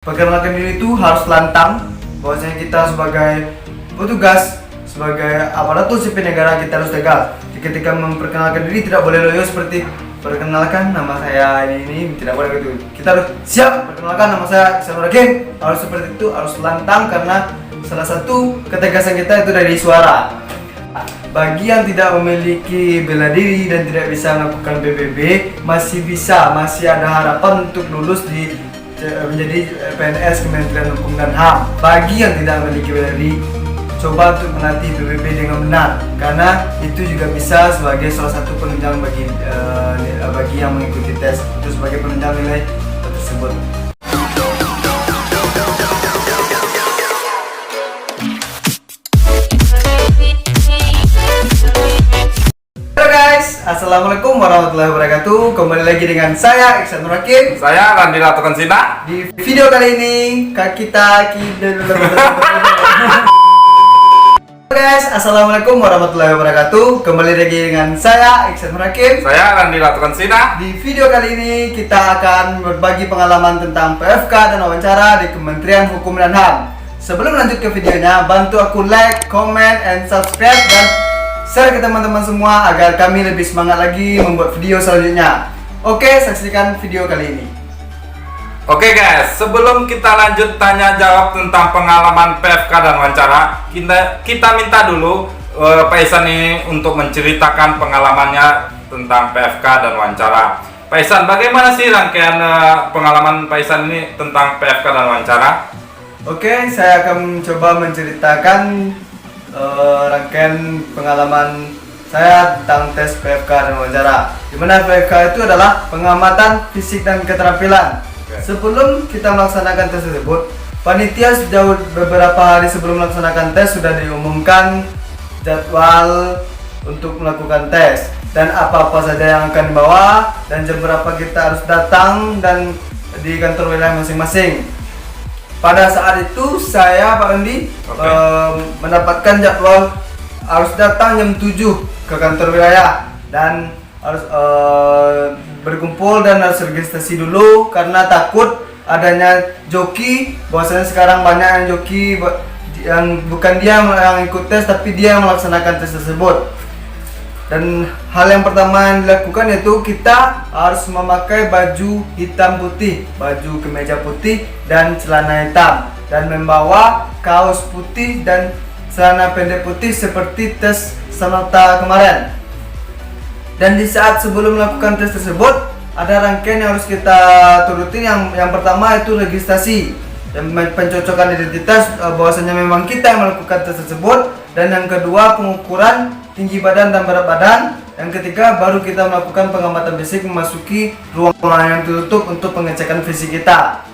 Perkenalkan diri itu harus lantang, bahwasanya kita sebagai petugas, sebagai aparatur sipil negara kita harus tegas. Ketika memperkenalkan diri tidak boleh loyo seperti perkenalkan nama saya ini, tidak boleh gitu. Kita harus siap, perkenalkan nama saya Iksan Nur Hakim. Harus seperti itu, harus lantang karena salah satu ketegasan kita itu dari suara. Bagi yang tidak memiliki bela diri dan tidak bisa melakukan PBB, masih ada harapan untuk lulus menjadi PNS Kementerian Hukum dan HAM. Bagi yang tidak memiliki bela diri, coba untuk melatih PBB dengan benar, karena itu juga bisa sebagai salah satu penunjang bagi yang mengikuti tes, itu sebagai penunjang nilai tersebut. Assalamualaikum warahmatullahi wabarakatuh. Kembali lagi dengan saya Iksan Nur Hakim. Saya Randi Latukan Sina. Di video kali ini kita guys, assalamualaikum warahmatullahi wabarakatuh. Kembali lagi dengan saya Iksan Nur Hakim. Saya Randi Latukan Sina. Di video kali ini kita akan berbagi pengalaman tentang PFK dan wawancara di Kementerian Hukum dan HAM. Sebelum lanjut ke videonya, bantu aku like, comment, and subscribe dan share ke teman-teman semua agar kami lebih semangat lagi membuat video selanjutnya. Oke, saksikan video kali ini. Oke guys, sebelum kita lanjut tanya jawab tentang pengalaman PFK dan wawancara, kita minta dulu Pak Ihsan ini untuk menceritakan pengalamannya tentang PFK dan wawancara. Pak Ihsan, bagaimana sih rangkaian pengalaman Pak Ihsan ini tentang PFK dan wawancara? Oke, saya akan mencoba menceritakan rangkaian pengalaman saya tentang tes PFK dan wawancara. Dimana PFK itu adalah pengamatan fisik dan keterampilan. Sebelum kita melaksanakan tes tersebut, panitia beberapa hari sebelum melaksanakan tes sudah diumumkan jadwal untuk melakukan tes dan apa-apa saja yang akan dibawa dan jam berapa kita harus datang dan di kantor wilayah masing-masing. Pada saat itu saya, Pak Randi, mendapatkan jadwal harus datang jam 7 ke kantor wilayah dan harus berkumpul dan harus registrasi dulu karena takut adanya joki. Bahwasanya sekarang banyak yang joki yang bukan dia yang ikut tes tapi dia yang melaksanakan tes tersebut. Dan hal yang pertama yang dilakukan yaitu kita harus memakai baju hitam putih, baju kemeja putih dan celana hitam, dan membawa kaos putih dan celana pendek putih seperti tes semata kemarin. Dan di saat sebelum melakukan tes tersebut ada rangkaian yang harus kita turutin. Yang pertama itu registrasi dan pencocokan identitas, bahwasanya memang kita yang melakukan tes tersebut. Dan yang kedua pengukuran tinggi badan dan berat badan. Yang ketiga baru kita melakukan pengamatan fisik memasuki ruangan yang tertutup untuk pengecekan fisik kita.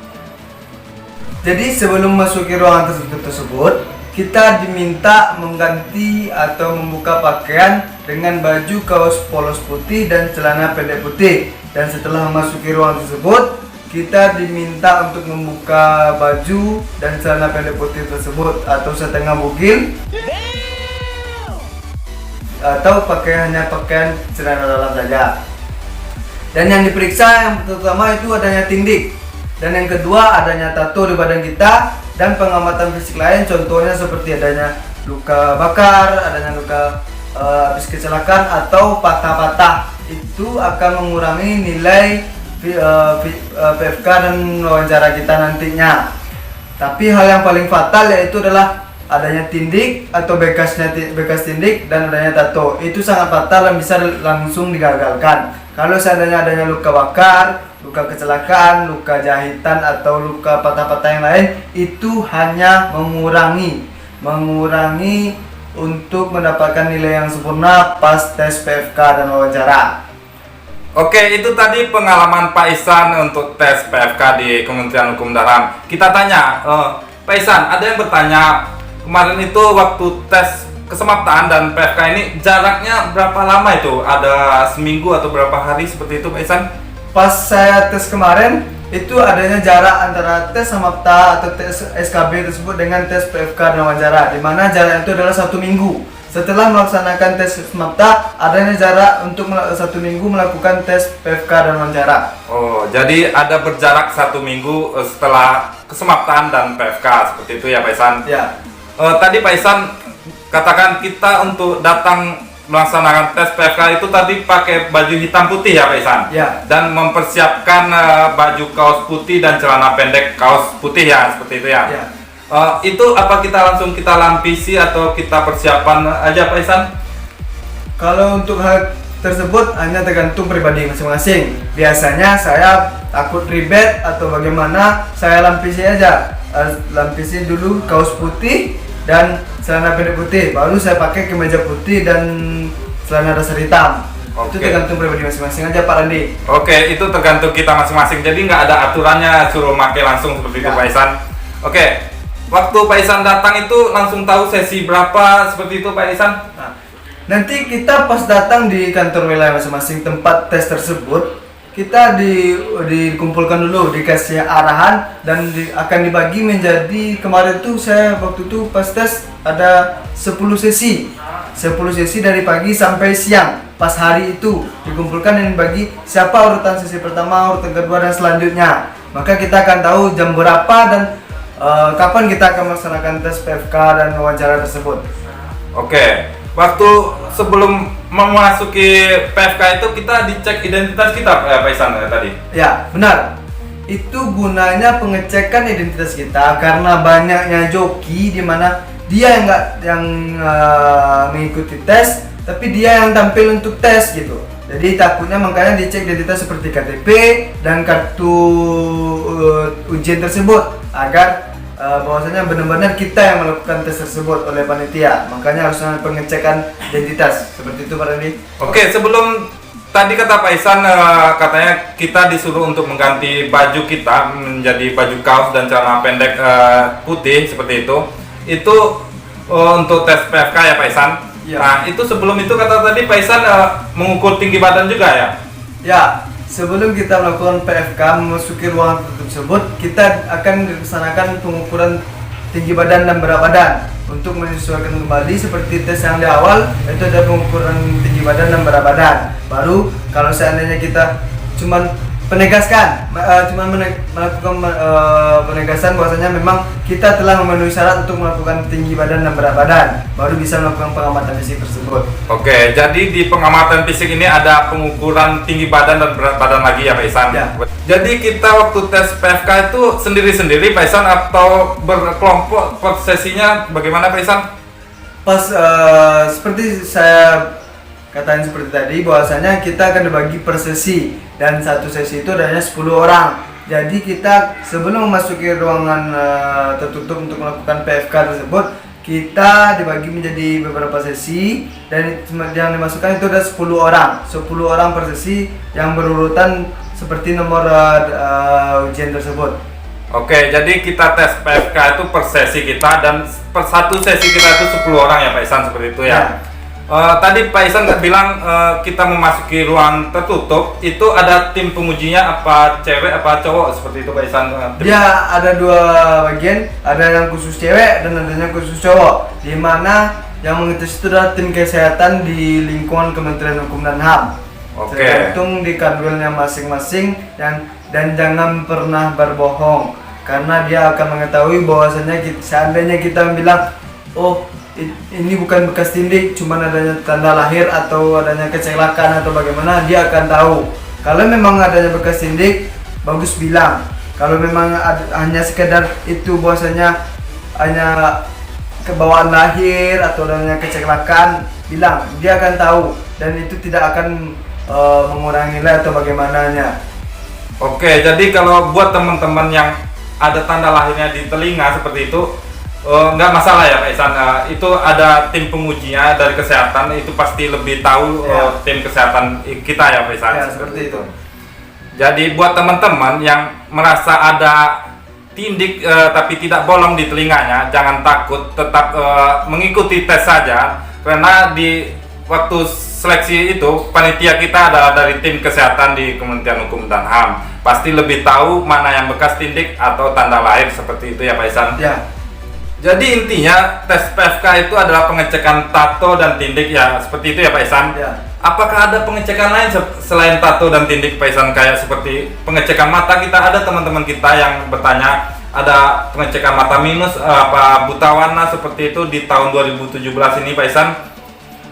Jadi sebelum memasuki ruangan tersebut kita diminta mengganti atau membuka pakaian dengan baju kaos polos putih dan celana pendek putih. Dan setelah memasuki ruangan tersebut kita diminta untuk membuka baju dan celana pendek putih tersebut atau setengah bugil atau hanya pakaian celana dalam saja. Dan yang diperiksa yang pertama itu adanya tindik, dan yang kedua adanya tato di badan kita dan pengamatan fisik lain, contohnya seperti adanya luka bakar, adanya luka habis kecelakaan atau patah-patah. Itu akan mengurangi nilai PFK dan wawancara kita nantinya. Tapi hal yang paling fatal yaitu adalah adanya tindik atau bekas tindik dan adanya tato. Itu sangat fatal dan bisa langsung digagalkan. Kalau seandainya adanya luka bakar, luka kecelakaan, luka jahitan atau luka patah-patah yang lain, itu hanya mengurangi untuk mendapatkan nilai yang sempurna pas tes PFK dan wawancara. Oke, itu tadi pengalaman Pak Ihsan untuk tes PFK di Kementerian Hukum dan HAM. Kita tanya, Pak Ihsan, ada yang bertanya, kemarin itu waktu tes kesemaptaan dan PFK ini jaraknya berapa lama itu? Ada seminggu atau berapa hari seperti itu Pak Ihsan? Pas saya tes kemarin, itu adanya jarak antara tes samapta atau tes SKB tersebut dengan tes PFK dan wawancara, di mana jarak itu adalah 1 minggu. setelah melaksanakan tes SMAPTA, adanya jarak untuk 1 minggu melakukan tes PFK dan wawancara. Oh, jadi ada berjarak 1 minggu setelah kesemaptaan dan PFK seperti itu ya Pak Ihsan? Ya, Tadi Pak Ihsan katakan kita untuk datang melaksanakan tes PFK itu tadi pakai baju hitam putih ya Pak Ihsan? ya, Dan mempersiapkan baju kaos putih dan celana pendek kaos putih ya, seperti itu ya? ya. Itu apa kita langsung kita lampisi atau kita persiapan aja Pak Ihsan? Kalau untuk hal tersebut hanya tergantung pribadi masing-masing. Biasanya saya takut ribet atau bagaimana, saya lampisi aja. Lampisi dulu kaos putih dan celana pendek putih, baru saya pakai kemeja putih dan celana dasar hitam. Itu Oke. tergantung pribadi masing-masing aja Pak Randi. Oke, itu tergantung kita masing-masing. Jadi nggak ada aturannya suruh pakai langsung seperti itu Ya. Pak Ihsan. Oke, waktu Pak Ihsan datang itu langsung tahu sesi berapa seperti itu Pak Ihsan? Nah, nanti kita pas datang di kantor wilayah masing-masing tempat tes tersebut, kita dikumpulkan dulu, dikasih arahan dan akan dibagi menjadi, kemarin tuh saya waktu itu pas tes ada 10 sesi. 10 sesi dari pagi sampai siang. Pas hari itu dikumpulkan dan dibagi siapa urutan sesi pertama, urutan kedua dan selanjutnya. Maka kita akan tahu jam berapa dan kapan kita akan melaksanakan tes PFK dan wawancara tersebut. Oke, waktu sebelum memasuki PFK itu kita dicek identitas kita Pak Ihsan tadi. Ya, benar. Itu gunanya pengecekan identitas kita karena banyaknya joki di mana dia yang mengikuti tes, tapi dia yang tampil untuk tes gitu. Jadi takutnya makanya dicek identitas seperti KTP dan kartu ujian tersebut agar bahwasanya benar-benar kita yang melakukan tes tersebut oleh panitia. Makanya harus ada pengecekan identitas seperti itu Pak Randi. Oke, sebelum tadi kata Pak Ihsan katanya kita disuruh untuk mengganti baju kita menjadi baju kaos dan celana pendek putih seperti itu. Itu untuk tes PFK ya Pak Ihsan. Iya. Nah, itu sebelum itu kata tadi Pak Ihsan mengukur tinggi badan juga ya? Ya, sebelum kita melakukan PFK memasuki ruangan tersebut, kita akan dilaksanakan pengukuran tinggi badan dan berat badan untuk menyesuaikan kembali seperti tes yang di awal, itu ada pengukuran tinggi badan dan berat badan. Baru kalau seandainya kita cuman melakukan penegasan bahwasanya memang kita telah memenuhi syarat untuk melakukan tinggi badan dan berat badan, baru bisa melakukan pengamatan fisik tersebut. Oke, jadi di pengamatan fisik ini ada pengukuran tinggi badan dan berat badan lagi ya Pak Ihsan? Ya. Jadi kita waktu tes PFK itu sendiri-sendiri Pak Ihsan atau berkelompok per sesinya bagaimana Pak Ihsan? Pas seperti saya katakan seperti tadi, bahwasanya kita akan dibagi per sesi dan satu sesi itu adanya 10 orang. Jadi kita sebelum memasuki ruangan tertutup untuk melakukan PFK tersebut, kita dibagi menjadi beberapa sesi dan yang dimasukkan itu ada 10 orang. 10 orang per sesi yang berurutan seperti nomor ujian tersebut. Oke, jadi kita tes PFK itu per sesi kita dan per satu sesi kita itu 10 orang ya Pak Ihsan seperti itu ya. Tadi Pak Ihsan bilang kita memasuki ruang tertutup itu ada tim pengujinya apa cewek apa cowok seperti itu Pak Ihsan? Dia ada 2 bagian, ada yang khusus cewek dan ada yang khusus cowok. Di mana yang mengetes itu adalah tim kesehatan di lingkungan Kementerian Hukum dan HAM. Oke. Tergantung di kanwilnya masing-masing dan jangan pernah berbohong karena dia akan mengetahui bahwasanya seandainya kita bilang, oh ini bukan bekas tindik, cuman adanya tanda lahir atau adanya kecelakaan atau bagaimana, dia akan tahu. Kalau memang adanya bekas tindik, bagus bilang. Kalau memang hanya sekedar itu bahwasanya hanya kebawaan lahir atau adanya kecelakaan, bilang, dia akan tahu dan itu tidak akan mengurangi nilai atau bagaimananya. Oke, jadi kalau buat teman-teman yang ada tanda lahirnya di telinga seperti itu nggak masalah ya Pak Ihsan, itu ada tim pengujinya dari kesehatan itu pasti lebih tahu Ya. tim kesehatan kita ya Pak Ihsan. Ya, seperti itu. Jadi buat teman-teman yang merasa ada tindik tapi tidak bolong di telinganya, jangan takut, tetap mengikuti tes saja karena di waktu seleksi itu panitia kita adalah dari tim kesehatan di Kementerian Hukum dan HAM, pasti lebih tahu mana yang bekas tindik atau tanda lahir seperti itu ya Pak Ihsan. Ya. Jadi intinya tes PFK itu adalah pengecekan tato dan tindik ya, seperti itu ya Pak Ihsan? Ya. Apakah ada pengecekan lain selain tato dan tindik Pak Ihsan, kayak seperti pengecekan mata? Kita ada teman-teman kita yang bertanya ada pengecekan mata minus apa buta warna seperti itu di tahun 2017 ini Pak Ihsan?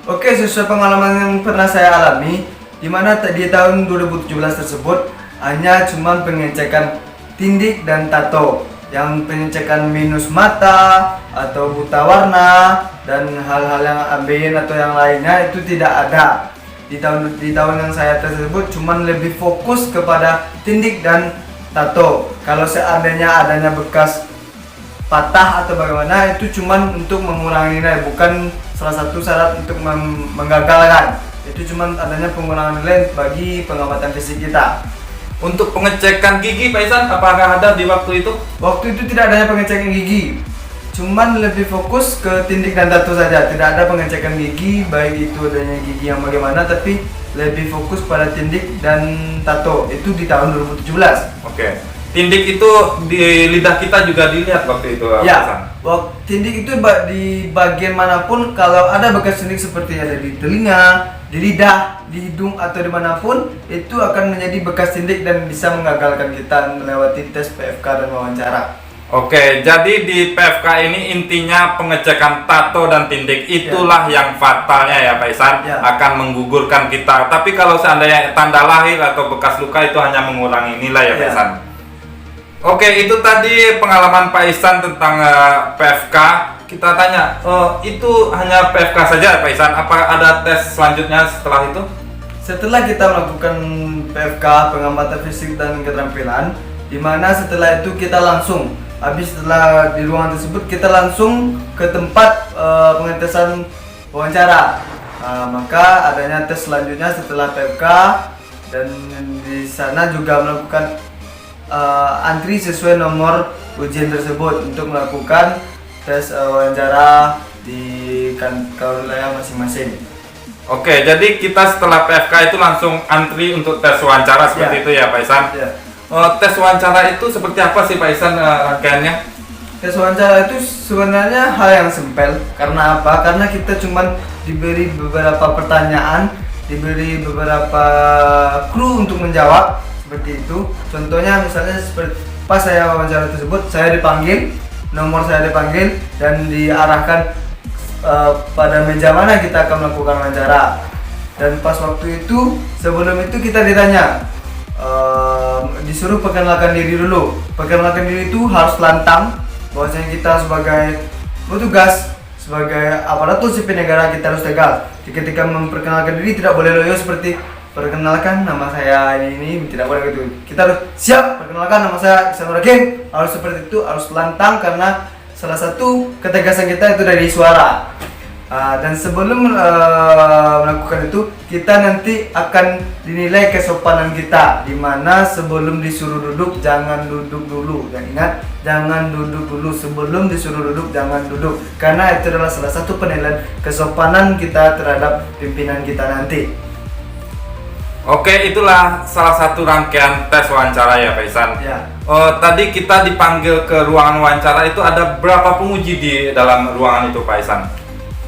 Oke, sesuai pengalaman yang pernah saya alami, di mana di tahun 2017 tersebut hanya cuman pengecekan tindik dan tato. Yang pengecekan minus mata atau buta warna dan hal-hal yang ambeien atau yang lainnya itu tidak ada. Di tahun yang saya tersebut cuman lebih fokus kepada tindik dan tato. Kalau seandainya adanya bekas patah atau bagaimana, itu cuman untuk mengurangi nilai, bukan salah satu syarat untuk menggagalkan. Itu cuman adanya pengurangan nilai bagi pengamatan fisik kita. Untuk pengecekan gigi Pak Ihsan, apakah ada di waktu itu? Waktu itu tidak adanya pengecekan gigi, cuman lebih fokus ke tindik dan tato saja. Tidak ada pengecekan gigi, baik itu adanya gigi yang bagaimana, tapi lebih fokus pada tindik dan tato. Itu di tahun 2017. Oke. Tindik itu di lidah kita juga dilihat waktu itu Pak Ihsan? Ya, tindik itu di bagian manapun, kalau ada bekas tindik seperti ada di telinga, di lidah, di hidung atau dimanapun, itu akan menjadi bekas tindik dan bisa mengagalkan kita melewati tes PFK dan wawancara. Oke, jadi di PFK ini intinya pengecekan tato dan tindik itulah yang fatalnya ya Pak Ihsan, akan menggugurkan kita. Tapi kalau seandainya tanda lahir atau bekas luka itu hanya mengurangi nilai ya Pak Ihsan. Oke, itu tadi pengalaman Pak Ihsan tentang PFK. Kita tanya, itu hanya PFK saja Pak Ihsan? Apa ada tes selanjutnya setelah itu? Setelah kita melakukan PFK, pengamatan fisik dan keterampilan, di mana setelah itu kita langsung, setelah di ruangan tersebut kita langsung ke tempat pengetesan wawancara. Maka adanya tes selanjutnya setelah PFK, dan di sana juga melakukan antri sesuai nomor ujian tersebut untuk melakukan tes wawancara di kantor wilayah masing-masing. Oke, jadi kita setelah PFK itu langsung antri untuk tes wawancara seperti itu ya Pak Ihsan? Tes wawancara itu seperti apa sih Pak Ihsan rangkaiannya? Tes wawancara itu sebenarnya hal yang simpel. Karena apa? Karena kita cuma diberi beberapa pertanyaan, diberi beberapa clue untuk menjawab seperti itu. Contohnya misalnya seperti pas saya wawancara tersebut, saya dipanggil, nomor saya dipanggil dan diarahkan pada meja mana kita akan melakukan wawancara. Dan pas waktu itu, sebelum itu kita ditanya, disuruh perkenalkan diri dulu. Perkenalkan diri itu harus lantang, bahwasanya kita sebagai petugas, sebagai aparatur sipil negara, kita harus tegas. Ketika memperkenalkan diri tidak boleh loyo seperti perkenalkan nama saya ini, tidak boleh gitu. Kita harus siap, perkenalkan nama saya Ihsan Nurakin, harus seperti itu, harus lantang, karena salah satu ketegasan kita itu dari suara. Dan sebelum melakukan itu, kita nanti akan dinilai kesopanan kita, dimana sebelum disuruh duduk jangan duduk dulu. Dan ingat, jangan duduk dulu. Sebelum disuruh duduk jangan duduk, karena itu adalah salah satu penilaian kesopanan kita terhadap pimpinan kita nanti. Oke, itulah salah satu rangkaian tes wawancara ya Pak Ihsan. Tadi kita dipanggil ke ruangan wawancara, itu ada berapa penguji di dalam ruangan itu Pak Ihsan?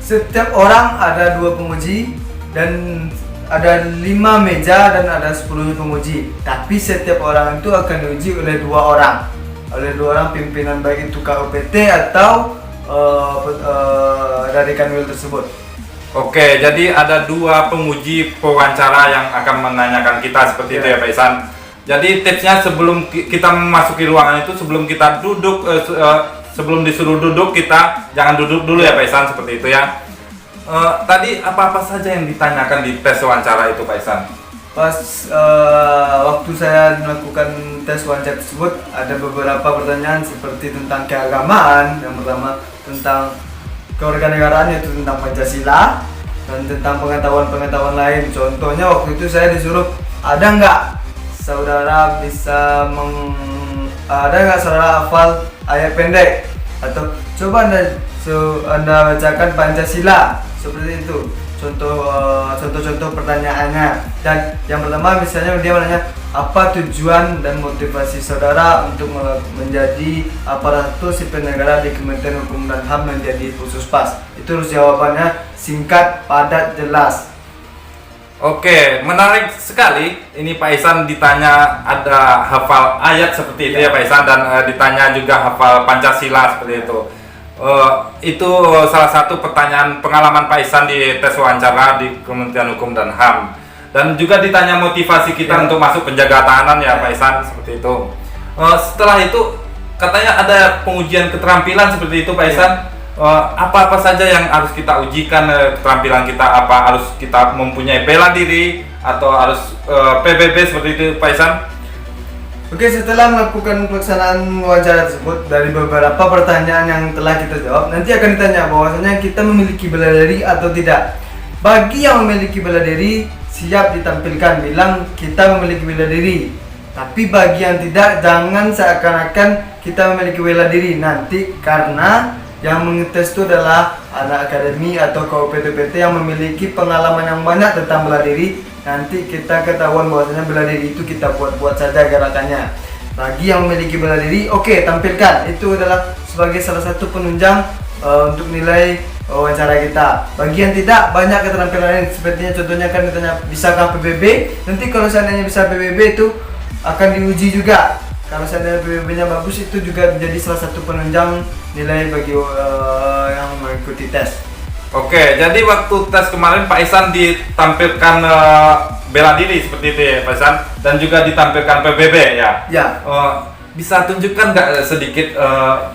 Setiap orang ada 2 penguji, dan ada 5 meja dan ada 10 penguji. Tapi setiap orang itu akan diuji oleh 2 orang, pimpinan, baik itu KUPT atau dari Kanwil tersebut. Oke, jadi ada 2 penguji pewawancara yang akan menanyakan kita seperti itu ya Pak Ihsan. Jadi tipsnya sebelum kita memasuki ruangan itu, sebelum kita duduk, sebelum disuruh duduk, kita jangan duduk dulu ya Pak Ihsan, seperti itu ya. Tadi apa-apa saja yang ditanyakan di tes wawancara itu Pak Ihsan? Pas waktu saya melakukan tes wawancara tersebut, ada beberapa pertanyaan seperti tentang keagamaan. Yang pertama tentang kewarganegaraan, yaitu tentang Pancasila, dan tentang pengetahuan-pengetahuan lain. Contohnya waktu itu saya disuruh, ada nggak saudara hafal ayat pendek, atau coba anda bacakan Pancasila, seperti itu. Contoh-contoh pertanyaannya. Dan yang pertama misalnya dia menanya, apa tujuan dan motivasi saudara untuk menjadi aparatur sipil negara di Kementerian Hukum dan HAM menjadi Pususpas? Itu harus jawabannya singkat, padat, jelas. Oke, menarik sekali. Ini Pak Ihsan ditanya ada hafal ayat seperti itu ya Pak Ihsan, dan ditanya juga hafal Pancasila seperti itu. Itu salah satu pertanyaan pengalaman Pak Ihsan di tes wawancara di Kementerian Hukum dan HAM. Dan juga ditanya motivasi kita untuk masuk penjaga tahanan ya Pak Ihsan, seperti itu. Setelah itu katanya ada pengujian keterampilan seperti itu Pak Ihsan. Apa-apa saja yang harus kita ujikan keterampilan kita, apa harus kita mempunyai bela diri atau harus PBB seperti itu Pak Ihsan? Oke, setelah melakukan pelaksanaan wawancara tersebut, dari beberapa pertanyaan yang telah kita jawab, nanti akan ditanya bahwasanya kita memiliki bela diri atau tidak. Bagi yang memiliki bela diri, siap ditampilkan, bilang kita memiliki bela diri. Tapi bagi yang tidak, jangan seakan-akan kita memiliki bela diri nanti, karena yang mengetes itu adalah anak akademi atau KUPT-PT yang memiliki pengalaman yang banyak tentang bela diri. Nanti kita ketahuan bahwasanya bela diri itu kita buat-buat saja gerakannya. Bagi yang memiliki bela diri, oke, tampilkan. Itu adalah sebagai salah satu penunjang untuk nilai wawancara kita. Bagi yang tidak, banyak keterampilan lain. Sepertinya contohnya kan ditanya bisakah PBB. Nanti kalau seandainya bisa PBB itu akan diuji juga. Kalau seandainya PBB-nya bagus, itu juga menjadi salah satu penunjang nilai bagi yang mengikuti tes. Oke, jadi waktu tes kemarin Pak Ihsan ditampilkan bela diri seperti itu ya Pak Ihsan, dan juga ditampilkan PBB ya. Ya. Bisa tunjukkan nggak sedikit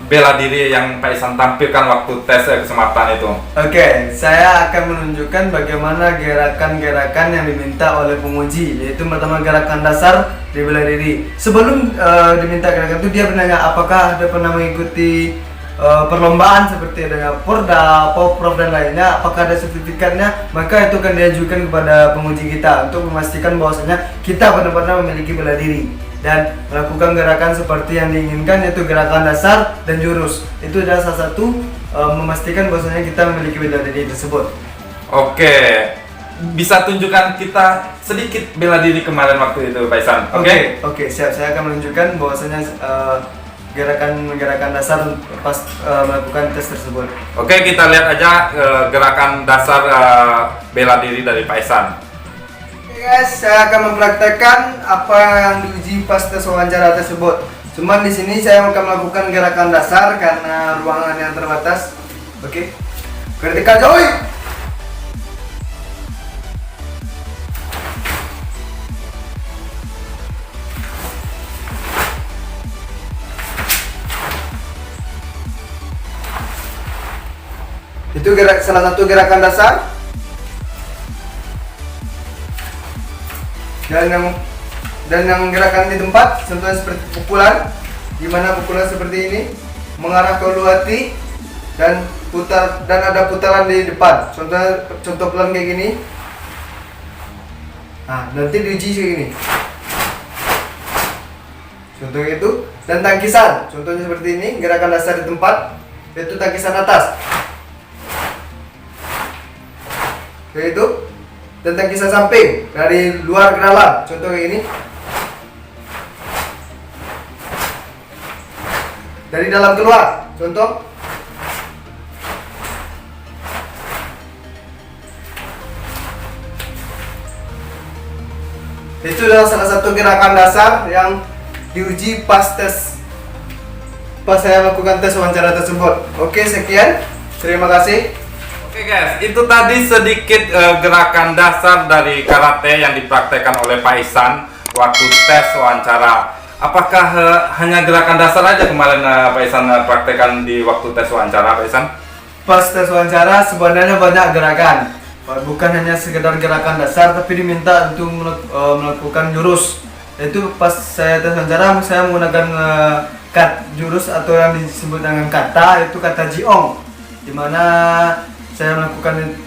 bela diri yang Pak Ihsan tampilkan waktu tes kesempatan itu? Oke, saya akan menunjukkan bagaimana gerakan-gerakan yang diminta oleh penguji, yaitu pertama gerakan dasar di bela diri. Sebelum diminta gerakan itu, dia bertanya apakah ada pernah mengikuti perlombaan seperti adanya Porda, Poprov dan lainnya, apakah ada sertifikatnya. Maka itu akan diajukan kepada penguji kita untuk memastikan bahwasanya kita benar-benar memiliki bela diri dan melakukan gerakan seperti yang diinginkan, yaitu gerakan dasar dan jurus. Itu adalah salah satu memastikan bahwasanya kita memiliki bela diri tersebut. Oke, bisa tunjukkan kita sedikit bela diri kemarin waktu itu Pak Ihsan? Oke, siap. Saya akan menunjukkan bahwasanya gerakan dasar pas melakukan tes tersebut. Oke, kita lihat aja gerakan dasar bela diri dari Pak Ihsan. Guys, saya akan mempraktekkan apa yang diuji pas tes wawancara tersebut. Cuman di sini saya akan melakukan gerakan dasar karena ruangan yang terbatas. Oke. Vertical joy. Itu salah satu gerakan dasar. Dan yang gerakan di tempat, contohnya seperti pukulan, dimana pukulan seperti ini mengarah ke ulu hati dan putar, dan ada putaran di depan. Contoh pelan kayak gini. Nah, nanti diuji kayak gini. Contoh itu. Dan tangkisan, contohnya seperti ini, gerakan dasar di tempat, yaitu tangkisan atas. Kayak itu. Dan tangkisan samping dari luar ke dalam, contoh kayak ini. Dari dalam keluar, contoh. Itu adalah salah satu gerakan dasar yang diuji pas saya lakukan tes wawancara tersebut. Oke, sekian. Terima kasih. Oke guys, itu tadi sedikit gerakan dasar dari karate yang dipraktekkan oleh Pak Ihsan waktu tes wawancara. Apakah hanya gerakan dasar aja kemarin Pak Ihsan praktekkan di waktu tes wawancara Pak Ihsan? Pas tes wawancara sebenarnya banyak gerakan, bukan hanya sekedar gerakan dasar, tapi diminta untuk melakukan jurus. Itu pas saya tes wawancara, saya menggunakan jurus atau yang disebut dengan kata, itu kata jiong, dimana saya melakukan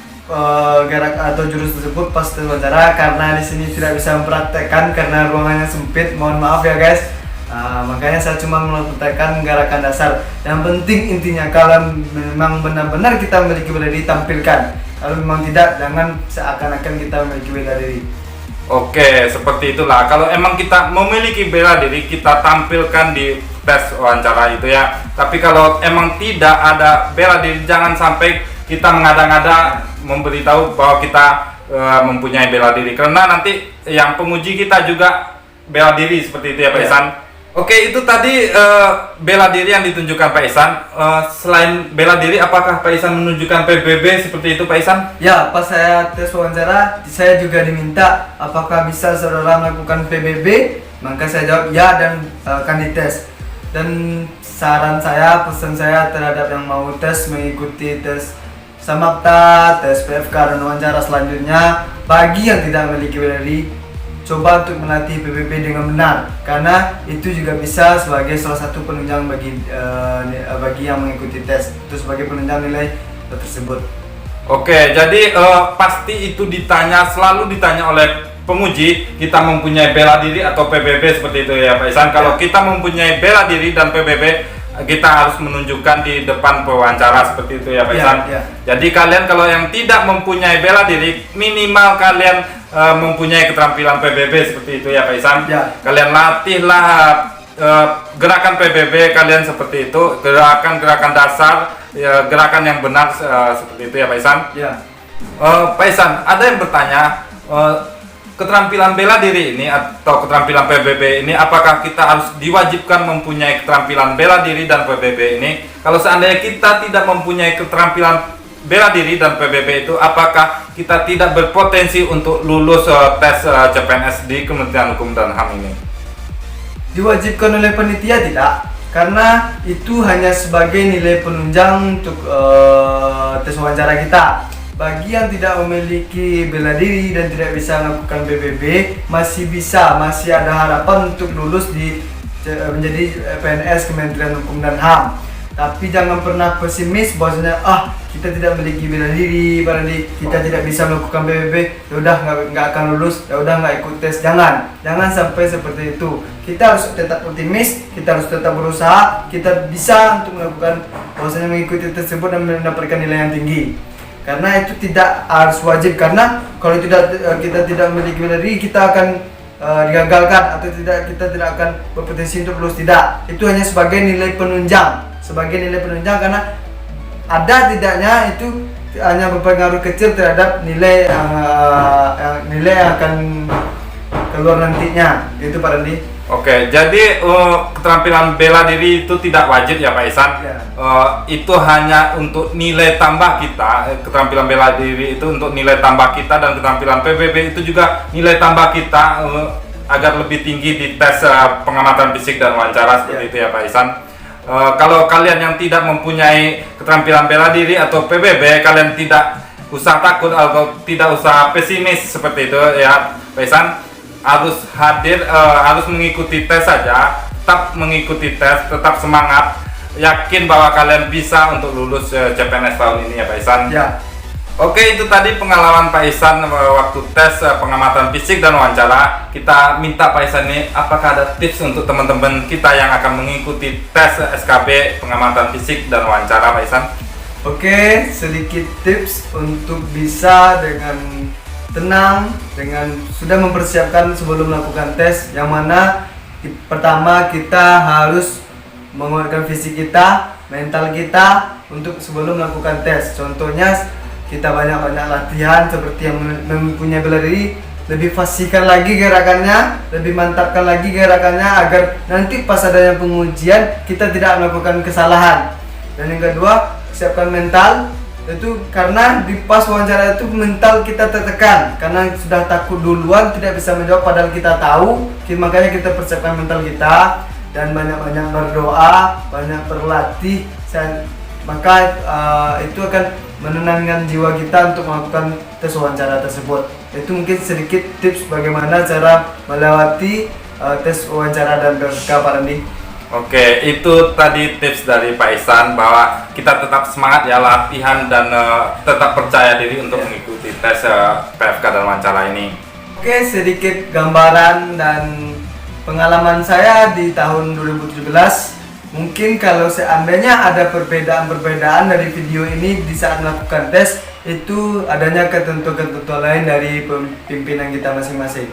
gerak atau jurus tersebut pas tes wawancara. Karena di sini tidak bisa mempraktekkan karena ruangannya sempit, mohon maaf ya guys. Makanya saya cuma mempraktekkan gerakan dasar. Yang penting intinya, kalau memang benar-benar kita memiliki bela diri, tampilkan. Kalau memang tidak, jangan seakan-akan kita memiliki bela diri. Oke, seperti itulah. Kalau emang kita memiliki bela diri, kita tampilkan di tes wawancara itu ya. Tapi kalau emang tidak ada bela diri, jangan sampai kita mengada-ngada memberitahu bahwa kita mempunyai bela diri. Karena nanti yang penguji kita juga bela diri seperti itu ya Pak Ya. Ihsan. Oke, itu tadi bela diri yang ditunjukkan Pak Ihsan. Selain bela diri, apakah Pak Ihsan menunjukkan PBB seperti itu Pak Ihsan? Ya, pas saya tes wawancara, saya juga diminta apakah bisa saudara melakukan PBB, maka saya jawab ya dan akan dites. Dan saran saya, pesan saya terhadap yang mau tes mengikuti tes Samapta, tes PFK dan wawancara selanjutnya, bagi yang tidak memiliki bela diri, coba untuk melatih PBB dengan benar, karena itu juga bisa sebagai salah satu penunjang bagi yang mengikuti tes, itu sebagai penunjang nilai tersebut. Oke, jadi pasti itu selalu ditanya oleh penguji, kita mempunyai bela diri atau PBB seperti itu ya Pak Ihsan. Kalau kita mempunyai bela diri dan PBB, kita harus menunjukkan di depan pewawancara seperti itu ya Pak Ihsan. Ya. Jadi kalian kalau yang tidak mempunyai bela diri, minimal kalian mempunyai keterampilan PBB seperti itu ya Pak Ihsan. Ya. Kalian latihlah gerakan PBB kalian seperti itu, gerakan-gerakan dasar, ya, gerakan yang benar seperti itu ya Pak Ihsan. Ya. Pak Ihsan, ada yang bertanya, keterampilan bela diri ini atau keterampilan PBB ini, apakah kita harus diwajibkan mempunyai keterampilan bela diri dan PBB ini? Kalau seandainya kita tidak mempunyai keterampilan bela diri dan PBB itu, apakah kita tidak berpotensi untuk lulus tes CPNS di Kementerian Hukum dan HAM ini? Diwajibkan oleh panitia tidak, karena itu hanya sebagai nilai penunjang untuk tes wawancara kita. Bagi yang tidak memiliki bela diri dan tidak bisa melakukan PBB, masih ada harapan untuk lulus menjadi PNS Kementerian Hukum dan HAM. Tapi jangan pernah pesimis bahwasanya kita tidak memiliki bela diri, kita tidak bisa melakukan PBB, ya udah nggak akan lulus, ya udah nggak ikut tes. Jangan sampai seperti itu. Kita harus tetap optimis, kita harus tetap berusaha, kita bisa untuk melakukan bahwasanya mengikuti tersebut dan mendapatkan nilai yang tinggi. Karena itu tidak harus wajib, karena kalau kita tidak memiliki bela diri, kita akan digagalkan atau kita tidak akan berpotensi untuk lulus. Tidak, itu hanya sebagai nilai penunjang, karena ada tidaknya itu hanya berpengaruh kecil terhadap nilai yang akan keluar nantinya. Itu Pak Randi. Oke, jadi keterampilan bela diri itu tidak wajib ya Pak Ihsan. Ya. Itu hanya untuk nilai tambah kita. Keterampilan bela diri itu untuk nilai tambah kita, dan keterampilan PBB itu juga nilai tambah kita agar lebih tinggi di tes pengamatan fisik dan wawancara seperti itu ya Pak Ihsan. Kalau kalian yang tidak mempunyai keterampilan bela diri atau PBB, kalian tidak usah takut atau tidak usah pesimis seperti itu ya Pak Ihsan. Harus hadir, harus mengikuti tes saja, tetap mengikuti tes, tetap semangat, yakin bahwa kalian bisa untuk lulus CPNS tahun ini ya Pak Ihsan. Ya. Oke, itu tadi pengalaman Pak Ihsan waktu tes pengamatan fisik dan wawancara. Kita minta Pak Ihsan ini, apakah ada tips untuk teman-teman kita yang akan mengikuti tes SKB pengamatan fisik dan wawancara Pak Ihsan? Oke, sedikit tips untuk bisa dengan tenang, dengan sudah mempersiapkan sebelum melakukan tes, yang mana pertama kita harus menguatkan fisik kita, mental kita untuk sebelum melakukan tes. Contohnya kita banyak-banyak latihan seperti yang mempunyai bela diri, lebih fasihkan lagi gerakannya, lebih mantapkan lagi gerakannya agar nanti pas adanya pengujian kita tidak melakukan kesalahan. Dan yang kedua, siapkan mental. Itu karena di pas wawancara itu mental kita tertekan karena sudah takut duluan, tidak bisa menjawab padahal kita tahu. Makanya kita persiapkan mental kita dan banyak-banyak berdoa, banyak berlatih, maka itu akan menenangkan jiwa kita untuk melakukan tes wawancara tersebut. Itu mungkin sedikit tips bagaimana cara melewati tes wawancara dan PFK Pak Randi. Oke, itu tadi tips dari Pak Ihsan bahwa kita tetap semangat ya latihan dan tetap percaya diri untuk mengikuti tes PFK dan wawancara ini. Oke, sedikit gambaran dan pengalaman saya di tahun 2017. Mungkin kalau seandainya ada perbedaan-perbedaan dari video ini di saat melakukan tes, itu adanya ketentuan-ketentuan lain dari pimpinan kita masing-masing.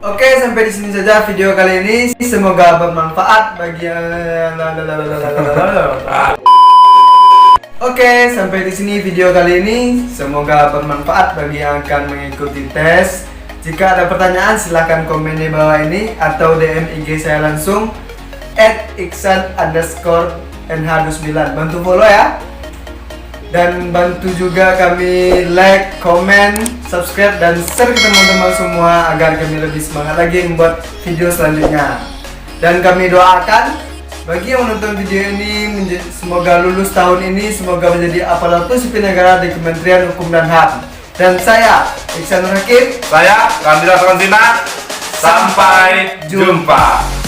Oke, sampai di sini saja video kali ini. Semoga bermanfaat bagi yang Oke, sampai di sini video kali ini. Semoga bermanfaat bagi yang akan mengikuti tes. Jika ada pertanyaan silahkan komen di bawah ini atau DM IG saya langsung @iksan_nh29. Bantu follow ya. Dan bantu juga kami like, komen, subscribe dan share ke teman-teman semua agar kami lebih semangat lagi membuat video selanjutnya. Dan kami doakan bagi yang menonton video ini semoga lulus tahun ini, semoga menjadi aparatur sipil negara di Kementerian Hukum dan HAM. Dan saya Iksan Hakim, Saya Randila Sonsina. Sampai jumpa.